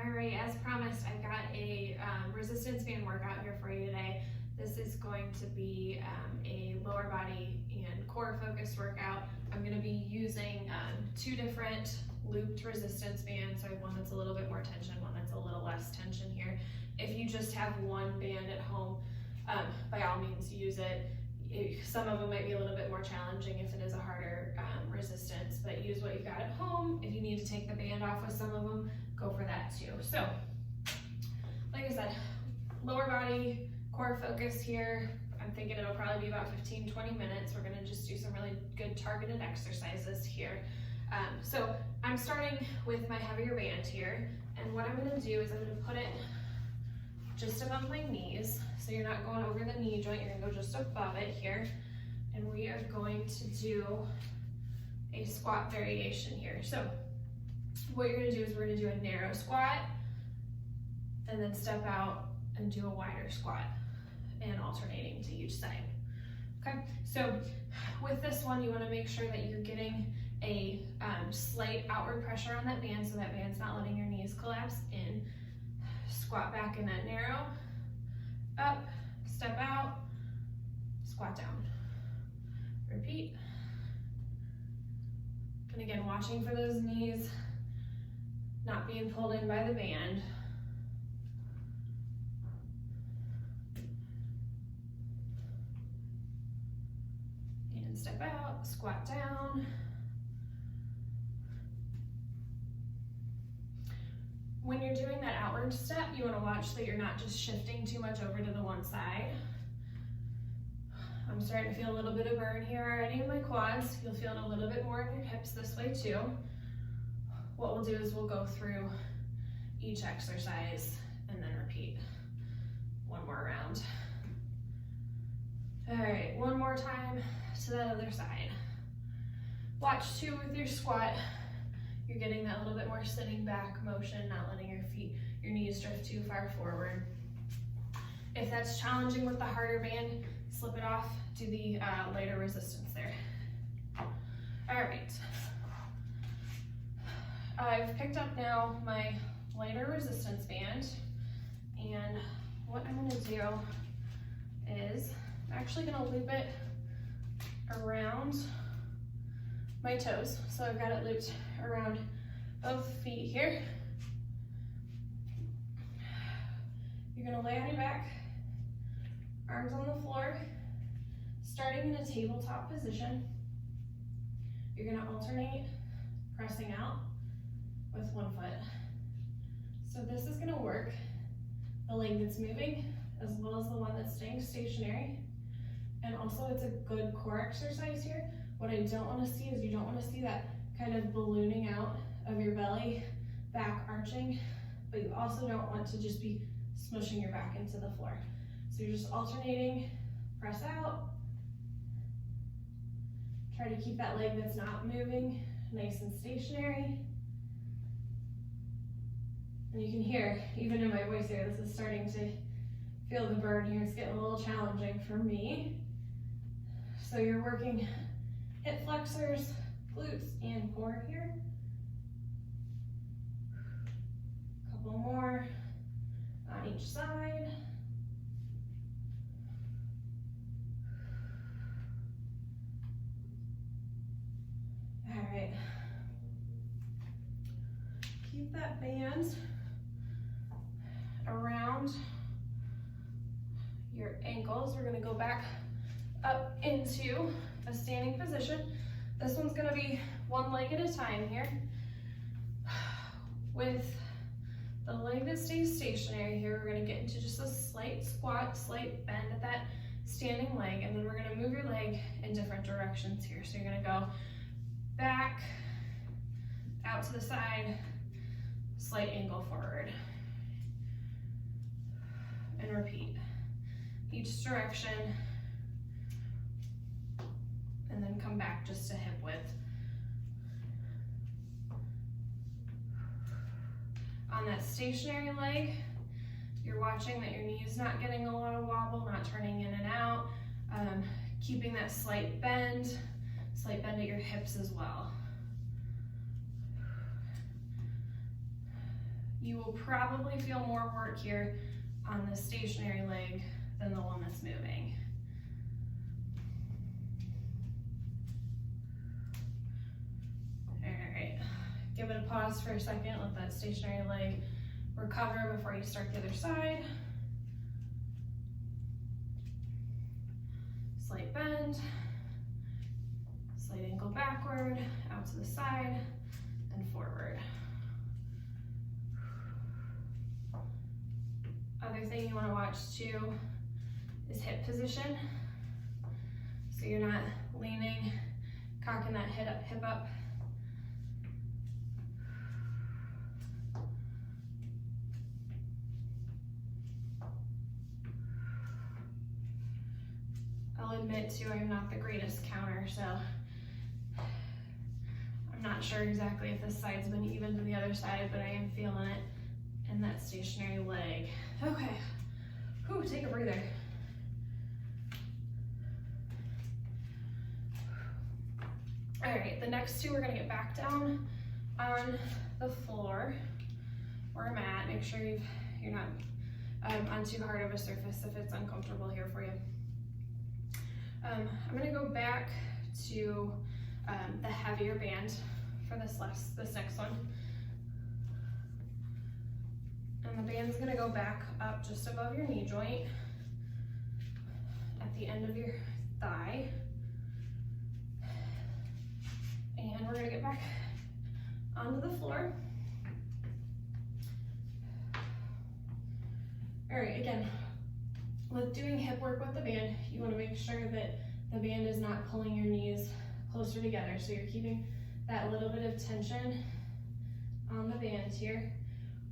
All right, as promised, I got a resistance band workout here for you today. This is going to be a lower body and core focused workout. I'm going to be using two different looped resistance bands. So I have one that's a little bit more tension, one that's a little less tension here. If you just have one band at home, by all means use it. Some of them might be a little bit more challenging if it is a harder resistance, but use what you've got at home. If you need to take the band off with some of them, go for that too. So, like I said, lower body, core focus here. I'm thinking it'll probably be about 15-20 minutes. We're gonna just do some really good targeted exercises here. So I'm starting with my heavier band here, and what I'm gonna do is I'm gonna put it just above my knees. So you're not going over the knee joint, you're gonna go just above it here. And we are going to do a squat variation here. So what you're gonna do is we're gonna do a narrow squat and then step out and do a wider squat and alternating to each side. Okay, so with this one, you wanna make sure that you're getting a slight outward pressure on that band so that band's not letting your knees collapse in. Squat back in that narrow, up, step out, squat down. Repeat. And again, watching for those knees not being pulled in by the band. And step out, squat down. When you're doing that outward step, you want to watch that you're not just shifting too much over to the one side. I'm starting to feel a little bit of burn here already in my quads. You'll feel it a little bit more in your hips this way too. What we'll do is we'll go through each exercise and then repeat one more round. All right, one more time to that other side. Watch too with your squat. You're getting that little bit more sitting back motion, not letting your knees drift too far forward. If that's challenging with the harder band, slip it off, do the lighter resistance there. All right. I've picked up now my lighter resistance band, and what I'm gonna do is I'm actually gonna loop it around my toes. So I've got it looped around both feet here. You're gonna lay on your back, arms on the floor, starting in a tabletop position. You're gonna alternate pressing out with one foot. So this is gonna work the leg that's moving as well as the one that's staying stationary. And also it's a good core exercise here. What I don't wanna see is you don't wanna see that kind of ballooning out of your belly, back arching, but you also don't want to just be smushing your back into the floor. So you're just alternating, press out, try to keep that leg that's not moving nice and stationary. And you can hear, even in my voice here, this is starting to feel the burn here. It's getting a little challenging for me. So you're working hip flexors, glutes, and core here. Couple more on each side. All right. Keep that band around your ankles. We're gonna go back up into a standing position. This one's gonna be one leg at a time here. With the leg that stays stationary here, we're gonna get into just a slight squat, slight bend at that standing leg, and then we're gonna move your leg in different directions here. So you're gonna go back, out to the side, slight angle forward, and repeat. Each direction, and then come back just to hip width. On that stationary leg, you're watching that your knee is not getting a lot of wobble, not turning in and out, keeping that slight bend at your hips as well. You will probably feel more work here on the stationary leg than the one that's moving. All right, give it a pause for a second, let that stationary leg recover before you start the other side. Slight bend, slight ankle backward, out to the side, and forward. Other thing you want to watch too is hip position. So you're not leaning, cocking that hip up. I'll admit too, I'm not the greatest counter, so I'm not sure exactly if this side's been even to the other side, but I am feeling it in that stationary leg. Okay, whew, take a breather. All right, the next two, we're gonna get back down on the floor or a mat. Make sure you're not on too hard of a surface if it's uncomfortable here for you. I'm gonna go back to the heavier band for this next one. And the band's gonna go back up just above your knee joint at the end of your thigh. And we're gonna get back onto the floor. All right, again, with doing hip work with the band, you wanna make sure that the band is not pulling your knees closer together. So you're keeping that little bit of tension on the band here.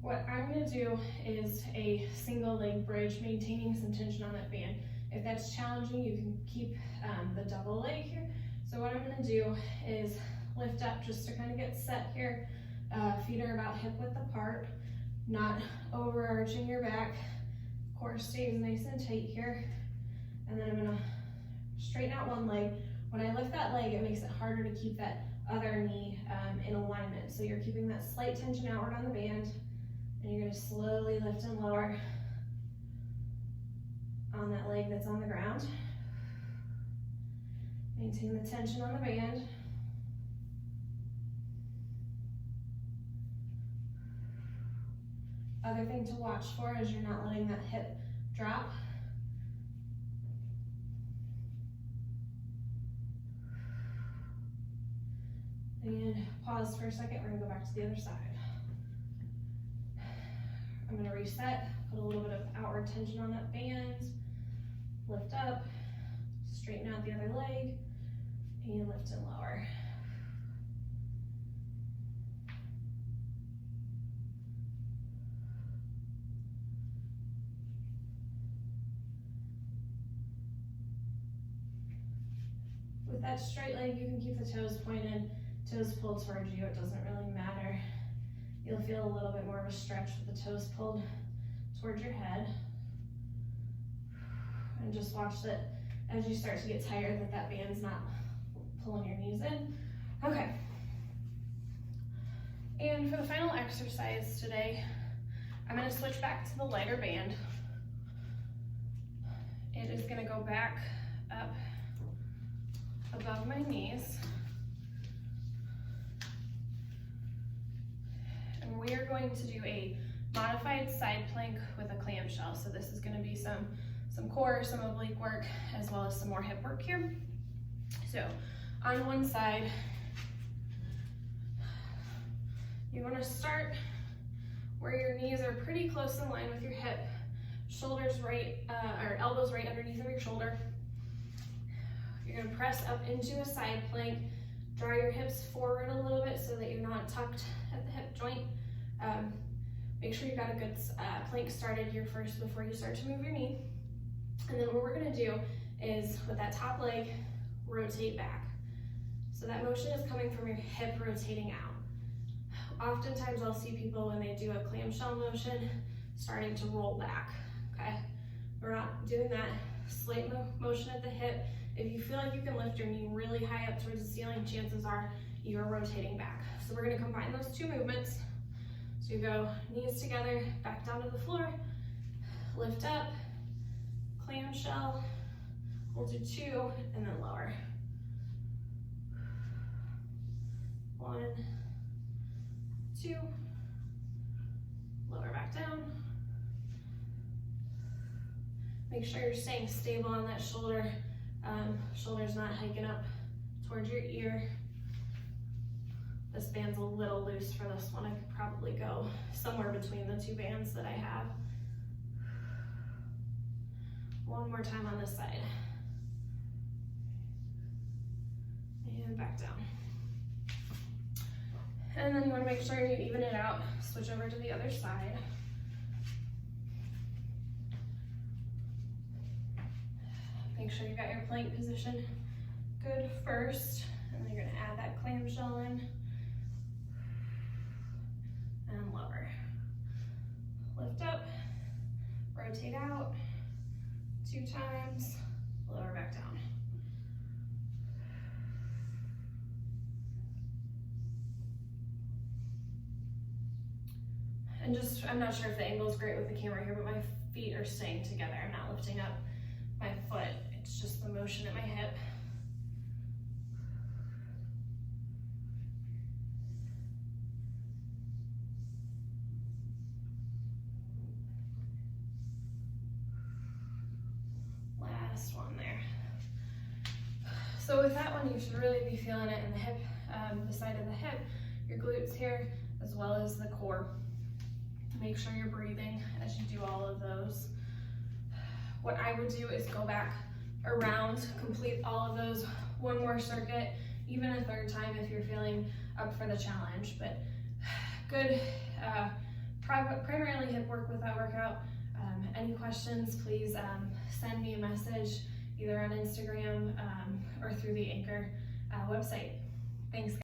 What I'm gonna do is a single leg bridge, maintaining some tension on that band. If that's challenging, you can keep the double leg here. So what I'm gonna do is lift up just to kind of get set here. Feet are about hip width apart, not overarching your back. Core stays nice and tight here. And then I'm gonna straighten out one leg. When I lift that leg, it makes it harder to keep that other knee in alignment. So you're keeping that slight tension outward on the band, and you're gonna slowly lift and lower on that leg that's on the ground. Maintain the tension on the band. Other thing to watch for is you're not letting that hip drop. And pause for a second, we're gonna go back to the other side. I'm gonna reset, put a little bit of outward tension on that band, lift up, straighten out the other leg, and lift and lower. With that straight leg, you can keep the toes pointed, toes pulled towards you. It doesn't really matter. You'll feel a little bit more of a stretch with the toes pulled towards your head. And just watch that as you start to get tired that band's not pulling your knees in. Okay. And for the final exercise today, I'm gonna switch back to the lighter band. It is gonna go back up above my knees. And we are going to do a modified side plank with a clamshell. So this is gonna be some core, some oblique work, as well as some more hip work here. So on one side, you wanna start where your knees are pretty close in line with your hip, shoulders right, or elbows right underneath of your shoulder. You're gonna press up into a side plank, draw your hips forward a little bit so that you're not tucked at the hip joint. Make sure you've got a good plank started here first before you start to move your knee. And then what we're gonna do is, with that top leg, rotate back. So that motion is coming from your hip rotating out. Oftentimes I'll see people when they do a clamshell motion starting to roll back, okay? We're not doing that. Slight motion at the hip. If you feel like you can lift your knee really high up towards the ceiling, chances are you're rotating back. So we're gonna combine those two movements. So you go knees together, back down to the floor, lift up, clamshell, we'll do 2, and then lower. 1, 2, lower back down. Make sure you're staying stable on that shoulder. Shoulder's not hiking up towards your ear. This band's a little loose for this one. I could probably go somewhere between the 2 bands that I have. One more time on this side. And back down. And then you want to make sure you even it out. Switch over to the other side. Make sure you got your plank position good first, and then you're going to add that clamshell in and lower. Lift up, rotate out 2 times, lower back down. And just, I'm not sure if the angle is great with the camera here, but my feet are staying together. I'm not lifting up my foot. It's just the motion at my hip. Last one there. So with that one, you should really be feeling it in the hip, the side of the hip, your glutes here, as well as the core. Make sure you're breathing as you do all of those. What I would do is go back around, complete all of those, one more circuit, even a 3rd time if you're feeling up for the challenge. But good, primarily hip work with that workout. Any questions, please send me a message either on Instagram or through the Anchor website. Thanks.